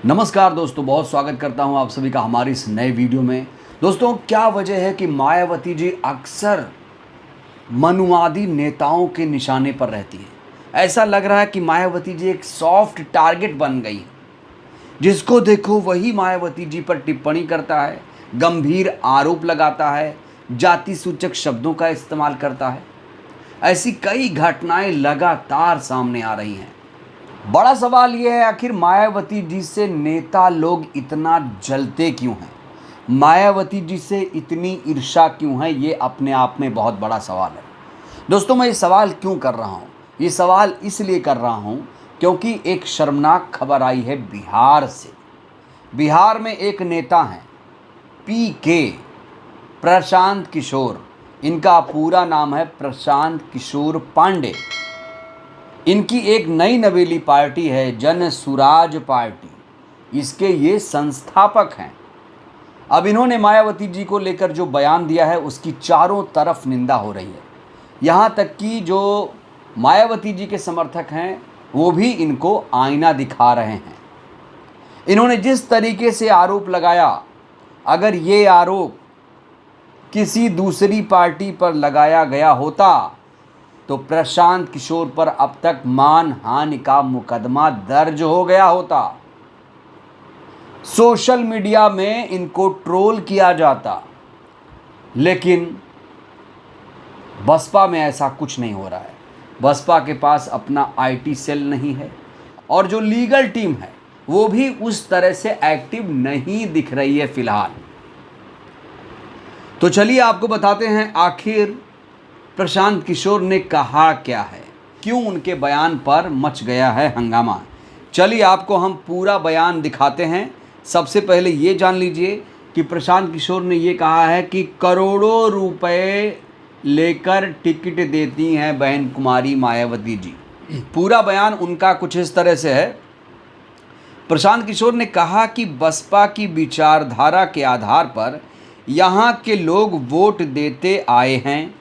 नमस्कार दोस्तों, बहुत स्वागत करता हूं आप सभी का हमारी इस नए वीडियो में। दोस्तों, क्या वजह है कि मायावती जी अक्सर मनुवादी नेताओं के निशाने पर रहती हैं। ऐसा लग रहा है कि मायावती जी एक सॉफ्ट टारगेट बन गई हैं। जिसको देखो वही मायावती जी पर टिप्पणी करता है, गंभीर आरोप लगाता है, जाति सूचक शब्दों का इस्तेमाल करता है। ऐसी कई घटनाएं लगातार सामने आ रही हैं। बड़ा सवाल यह है, आखिर मायावती जी से नेता लोग इतना जलते क्यों हैं? मायावती जी से इतनी ईर्ष्या क्यों है? ये अपने आप में बहुत बड़ा सवाल है। दोस्तों, मैं ये सवाल क्यों कर रहा हूँ? ये सवाल इसलिए कर रहा हूँ क्योंकि एक शर्मनाक खबर आई है बिहार से। बिहार में एक नेता हैं, PK, प्रशांत किशोर। इनका पूरा नाम है प्रशांत किशोर पांडे। इनकी एक नई नवेली पार्टी है, जन सुराज पार्टी। इसके ये संस्थापक हैं। अब इन्होंने मायावती जी को लेकर जो बयान दिया है उसकी चारों तरफ निंदा हो रही है। यहाँ तक कि जो मायावती जी के समर्थक हैं वो भी इनको आईना दिखा रहे हैं। इन्होंने जिस तरीके से आरोप लगाया, अगर ये आरोप किसी दूसरी पार्टी पर लगाया गया होता तो प्रशांत किशोर पर अब तक मानहानि का मुकदमा दर्ज हो गया होता। सोशल मीडिया में इनको ट्रोल किया जाता। लेकिन बसपा में ऐसा कुछ नहीं हो रहा है। बसपा के पास अपना IT सेल नहीं है और जो लीगल टीम है वो भी उस तरह से एक्टिव नहीं दिख रही है फिलहाल। तो चलिए आपको बताते हैं आखिर प्रशांत किशोर ने कहा क्या है, क्यों उनके बयान पर मच गया है हंगामा। चलिए आपको हम पूरा बयान दिखाते हैं। सबसे पहले ये जान लीजिए कि प्रशांत किशोर ने ये कहा है कि करोड़ों रुपए लेकर टिकट देती हैं बहन कुमारी मायावती जी। पूरा बयान उनका कुछ इस तरह से है। प्रशांत किशोर ने कहा कि बसपा की विचारधारा के आधार पर यहाँ के लोग वोट देते आए हैं,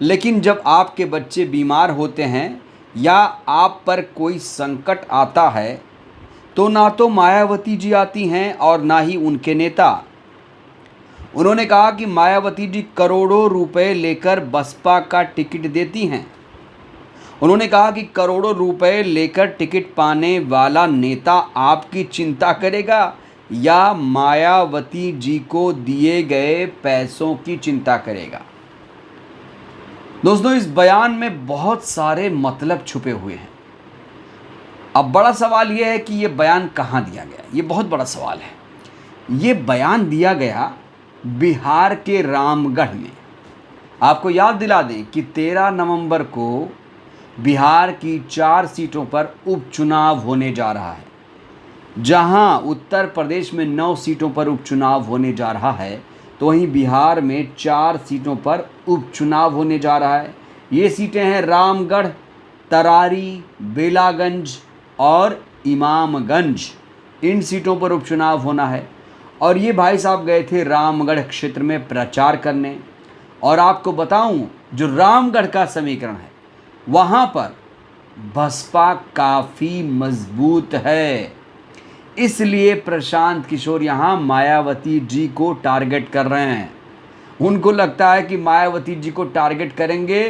लेकिन जब आपके बच्चे बीमार होते हैं या आप पर कोई संकट आता है तो ना तो मायावती जी आती हैं और ना ही उनके नेता। उन्होंने कहा कि मायावती जी करोड़ों रुपए लेकर बसपा का टिकट देती हैं। उन्होंने कहा कि करोड़ों रुपए लेकर टिकट पाने वाला नेता आपकी चिंता करेगा या मायावती जी को दिए गए पैसों की चिंता करेगा। दोस्तों, इस बयान में बहुत सारे मतलब छुपे हुए हैं। अब बड़ा सवाल यह है कि यह बयान कहाँ दिया गया। ये बहुत बड़ा सवाल है। ये बयान दिया गया बिहार के रामगढ़ में। आपको याद दिला दें कि 13 नवंबर को बिहार की 4 सीटों पर उपचुनाव होने जा रहा है। जहां उत्तर प्रदेश में 9 सीटों पर उपचुनाव होने जा रहा है, तो वहीं बिहार में 4 सीटों पर उपचुनाव होने जा रहा है। ये सीटें हैं रामगढ़, तरारी, बेलागंज और इमामगंज। इन सीटों पर उपचुनाव होना है। और ये भाई साहब गए थे रामगढ़ क्षेत्र में प्रचार करने। और आपको बताऊं, जो रामगढ़ का समीकरण है वहाँ पर बसपा काफ़ी मजबूत है। इसलिए प्रशांत किशोर यहाँ मायावती जी को टारगेट कर रहे हैं। उनको लगता है कि मायावती जी को टारगेट करेंगे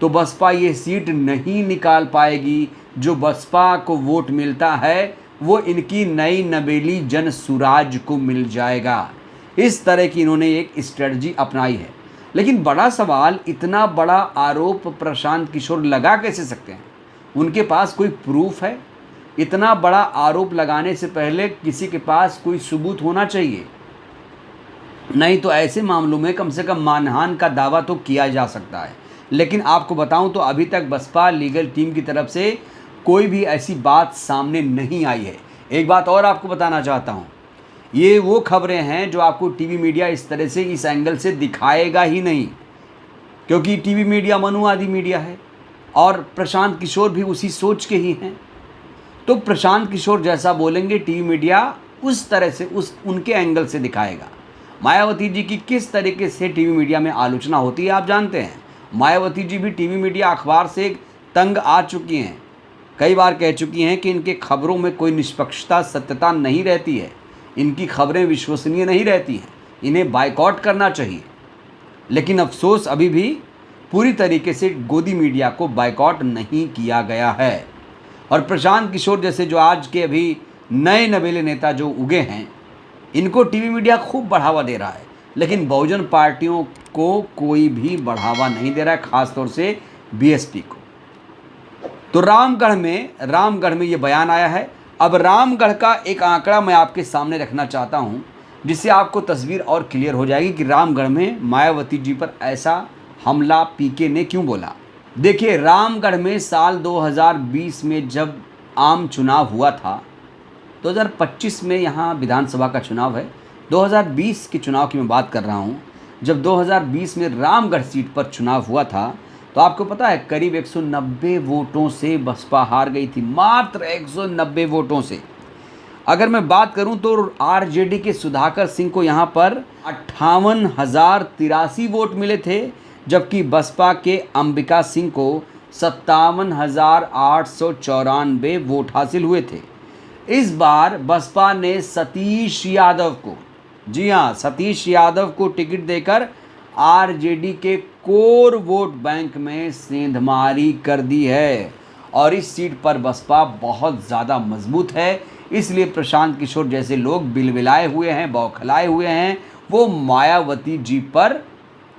तो बसपा ये सीट नहीं निकाल पाएगी। जो बसपा को वोट मिलता है वो इनकी नई नवेली जन सुराज को मिल जाएगा। इस तरह की इन्होंने एक स्ट्रेटजी अपनाई है। लेकिन बड़ा सवाल, इतना बड़ा आरोप प्रशांत किशोर लगा कैसे सकते हैं? उनके पास कोई प्रूफ है? इतना बड़ा आरोप लगाने से पहले किसी के पास कोई सबूत होना चाहिए। नहीं तो ऐसे मामलों में कम से कम मानहानि का दावा तो किया जा सकता है। लेकिन आपको बताऊं तो अभी तक बसपा लीगल टीम की तरफ से कोई भी ऐसी बात सामने नहीं आई है। एक बात और आपको बताना चाहता हूं, ये वो खबरें हैं जो आपको टीवी मीडिया इस तरह से, इस एंगल से दिखाएगा ही नहीं, क्योंकि टीवी मीडिया मनुवादी मीडिया है और प्रशांत किशोर भी उसी सोच के ही हैं। तो प्रशांत किशोर जैसा बोलेंगे टीवी मीडिया उस तरह से, उनके एंगल से दिखाएगा। मायावती जी की किस तरीके से टीवी मीडिया में आलोचना होती है आप जानते हैं। मायावती जी भी टीवी मीडिया अखबार से तंग आ चुकी हैं। कई बार कह चुकी हैं कि इनके खबरों में कोई निष्पक्षता सत्यता नहीं रहती है, इनकी खबरें विश्वसनीय नहीं रहती हैं, इन्हें बायकॉट करना चाहिए। लेकिन अफसोस अभी भी पूरी तरीके से गोदी मीडिया को बायकॉट नहीं किया गया है। और प्रशांत किशोर जैसे जो आज के अभी नए नवेले नेता जो उगे हैं, इनको टीवी मीडिया खूब बढ़ावा दे रहा है, लेकिन बहुजन पार्टियों को कोई भी बढ़ावा नहीं दे रहा है, ख़ासतौर से बीएसपी को। तो रामगढ़ में ये बयान आया है। अब रामगढ़ का एक आंकड़ा मैं आपके सामने रखना चाहता हूँ, जिससे आपको तस्वीर और क्लियर हो जाएगी कि रामगढ़ में मायावती जी पर ऐसा हमला पीके ने क्यों बोला। देखिए, रामगढ़ में साल 2020 में जब आम चुनाव हुआ था, 2025 में यहाँ विधानसभा का चुनाव है, 2020 के चुनाव की मैं बात कर रहा हूँ। जब 2020 में रामगढ़ सीट पर चुनाव हुआ था, तो आपको पता है करीब 190 वोटों से बसपा हार गई थी, मात्र 190 वोटों से। अगर मैं बात करूं तो आरजेडी के सुधाकर सिंह को यहां पर 58,083 वोट मिले थे, जबकि बसपा के अंबिका सिंह को 57,894 वोट हासिल हुए थे। इस बार बसपा ने सतीश यादव को, जी हाँ, सतीश यादव को टिकट देकर आरजेडी के कोर वोट बैंक में सेंधमारी कर दी है। और इस सीट पर बसपा बहुत ज़्यादा मजबूत है, इसलिए प्रशांत किशोर जैसे लोग बिलबिलाए हुए हैं, बौखलाए हुए हैं, वो मायावती जी पर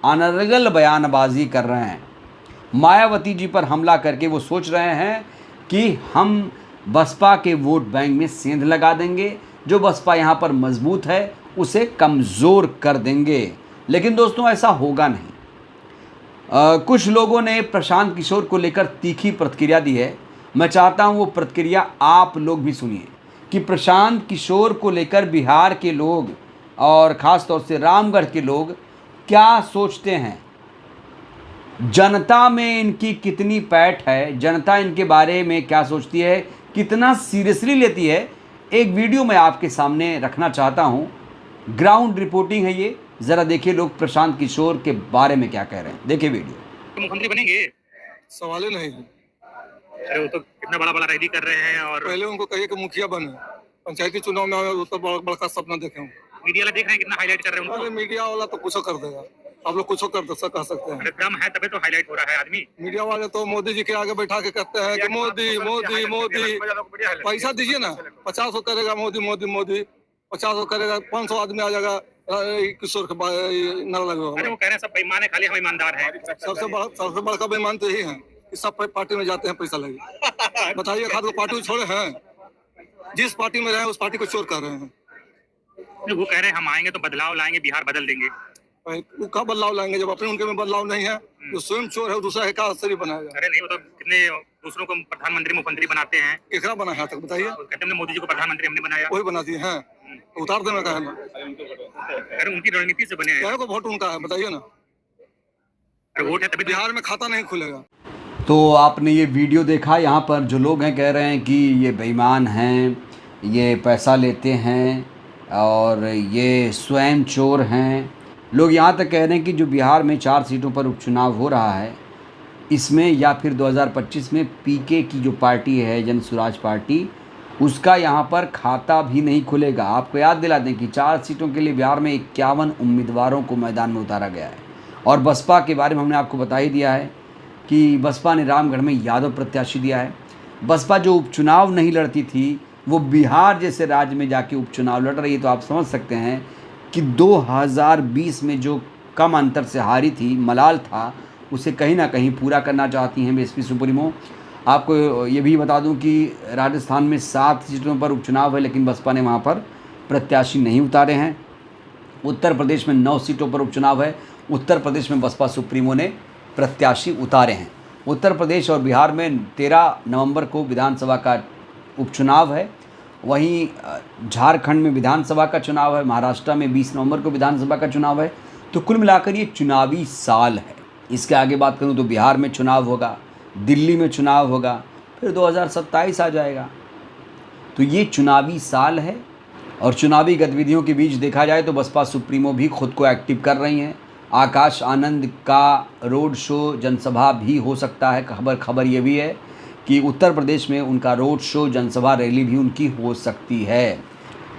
अनर्गल बयानबाजी कर रहे हैं। मायावती जी पर हमला करके वो सोच रहे हैं कि हम बसपा के वोट बैंक में सेंध लगा देंगे, जो बसपा यहाँ पर मजबूत है उसे कमज़ोर कर देंगे। लेकिन दोस्तों, ऐसा होगा नहीं। कुछ लोगों ने प्रशांत किशोर को लेकर तीखी प्रतिक्रिया दी है। मैं चाहता हूँ वो प्रतिक्रिया आप लोग भी सुनिए कि प्रशांत किशोर को लेकर बिहार के लोग और ख़ास तौर से रामगढ़ के लोग क्या सोचते हैं, जनता में इनकी कितनी पैठ है, जनता इनके बारे में क्या सोचती है, कितना सीरियसली लेती है। एक वीडियो मैं आपके सामने रखना चाहता हूँ, ग्राउंड रिपोर्टिंग है ये। ज़रा देखिए लोग प्रशांत किशोर के बारे में क्या कह रहे हैं, देखिए वीडियो। मुख्यमंत्री बनेंगे? सवाल ही नहीं है। अरे वो तो कितना बड़ा बड़ा रैली कर रहे हैं। और पहले उनको कहिए कि मुखिया बने, पंचायती चुनाव में तो बड़ा सपना देखे। मीडिया वाले देख रहे हैं कितना हाईलाइट कर रहे हैं उनको। अरे मीडिया वाला तो कुछ कर देगा, आप लोग कुछ कह सकते हैं। अरे दम है तभी तो हाईलाइट हो रहा है आदमी। मीडिया वाले तो मोदी जी के आगे बैठा के कहते हैं कि मोदी मोदी मोदी, पैसा दीजिए ना, 50 करेगा मोदी मोदी मोदी, 50 करेगा, 500 आदमी आ जाएगा किशोर के नारा अरे लगेगा। वो कह रहे हैं सब बेईमान है, खाली हम ईमानदार हैं। सबसे बड़का बेईमान तो यही है कि सब पार्टी में जाते हैं पैसा लगे। बताइए, खाद को पार्टी छोड़े हैं, जिस पार्टी में रहे उस पार्टी को चोर कर रहे हैं। वो कह रहे हैं हम आएंगे तो बदलाव लाएंगे, बिहार बदल देंगे। वो कब बदलाव लाएंगे जब अपने उनके में बदलाव नहीं है? जो स्वयं चोर है दूसरा है, क्या असर बनाएगा? अरे नहीं, वो तो कितने दूसरों को प्रधानमंत्री मुख्यमंत्री बनाते हैं। केकरा बना है तक बताइए? कहते हैं मोदी जी को प्रधानमंत्री हमने बनाया, वही बना दिए हैं, उतार देना का है ना। अरे उनकी रणनीति से बने हैं। क्या को वोट उनका है बताइए ना? वोट है तभी बिहार में खाता नहीं खुलेगा। तो आपने ये वीडियो देखा, यहाँ पर जो लोग हैं कह रहे हैं कि ये बेईमान हैं, ये पैसा लेते हैं और ये स्वयं चोर हैं। लोग यहाँ तक कह रहे हैं कि जो बिहार में 4 सीटों पर उपचुनाव हो रहा है, इसमें या फिर 2025 में पीके की जो पार्टी है, जन स्वराज पार्टी, उसका यहाँ पर खाता भी नहीं खुलेगा। आपको याद दिला दें कि 4 सीटों के लिए बिहार में 51 उम्मीदवारों को मैदान में उतारा गया है। और बसपा के बारे में हमने आपको बता ही दिया है कि बसपा ने रामगढ़ में यादव प्रत्याशी दिया है। बसपा जो उपचुनाव नहीं लड़ती थी, वो बिहार जैसे राज्य में जाके उपचुनाव लड़ रही है। तो आप समझ सकते हैं कि 2020 में जो कम अंतर से हारी थी, मलाल था, उसे कहीं ना कहीं पूरा करना चाहती हैं बीएसपी सुप्रीमो। आपको ये भी बता दूं कि राजस्थान में 7 सीटों पर उपचुनाव है, लेकिन बसपा ने वहाँ पर प्रत्याशी नहीं उतारे हैं। उत्तर प्रदेश में 9 सीटों पर उपचुनाव है, उत्तर प्रदेश में बसपा सुप्रीमो ने प्रत्याशी उतारे हैं। उत्तर प्रदेश और बिहार में 13 नवंबर को विधानसभा का उपचुनाव है, वहीं झारखंड में विधानसभा का चुनाव है, महाराष्ट्र में 20 नवंबर को विधानसभा का चुनाव है। तो कुल मिलाकर ये चुनावी साल है। इसके आगे बात करूं तो बिहार में चुनाव होगा, दिल्ली में चुनाव होगा, फिर 2027 आ जाएगा। तो ये चुनावी साल है और चुनावी गतिविधियों के बीच देखा जाए तो बसपा सुप्रीमो भी खुद को एक्टिव कर रही हैं। आकाश आनंद का रोड शो, जनसभा भी हो सकता है। खबर ये भी है कि उत्तर प्रदेश में उनका रोड शो, जनसभा, रैली भी उनकी हो सकती है।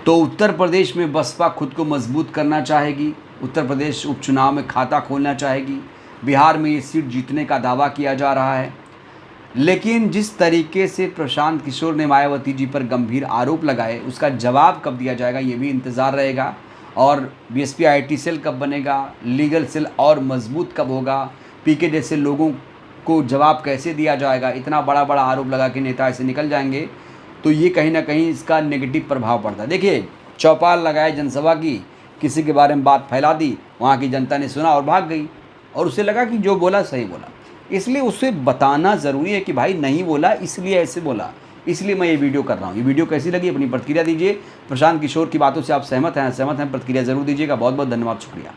तो उत्तर प्रदेश में बसपा खुद को मजबूत करना चाहेगी, उत्तर प्रदेश उपचुनाव में खाता खोलना चाहेगी। बिहार में ये सीट जीतने का दावा किया जा रहा है, लेकिन जिस तरीके से प्रशांत किशोर ने मायावती जी पर गंभीर आरोप लगाए, उसका जवाब कब दिया जाएगा ये भी इंतज़ार रहेगा। और बीएसपी आईटी सेल कब बनेगा, लीगल सेल और मजबूत कब होगा, पीके जैसे लोगों को जवाब कैसे दिया जाएगा। इतना बड़ा बड़ा आरोप लगा के नेता ऐसे निकल जाएंगे तो ये कहीं ना कहीं इसका नेगेटिव प्रभाव पड़ता है। देखिए, चौपाल लगाए जनसभा की, किसी के बारे में बात फैला दी, वहाँ की जनता ने सुना और भाग गई, और उसे लगा कि जो बोला सही बोला। इसलिए उसे बताना ज़रूरी है कि भाई नहीं बोला, इसलिए ऐसे बोला, इसलिए मैं ये वीडियो कर रहा हूँ। ये वीडियो कैसी लगी अपनी प्रतिक्रिया दीजिए। प्रशांत किशोर की बातों से आप सहमत हैं, प्रतिक्रिया ज़रूर दीजिएगा। बहुत बहुत धन्यवाद, शुक्रिया।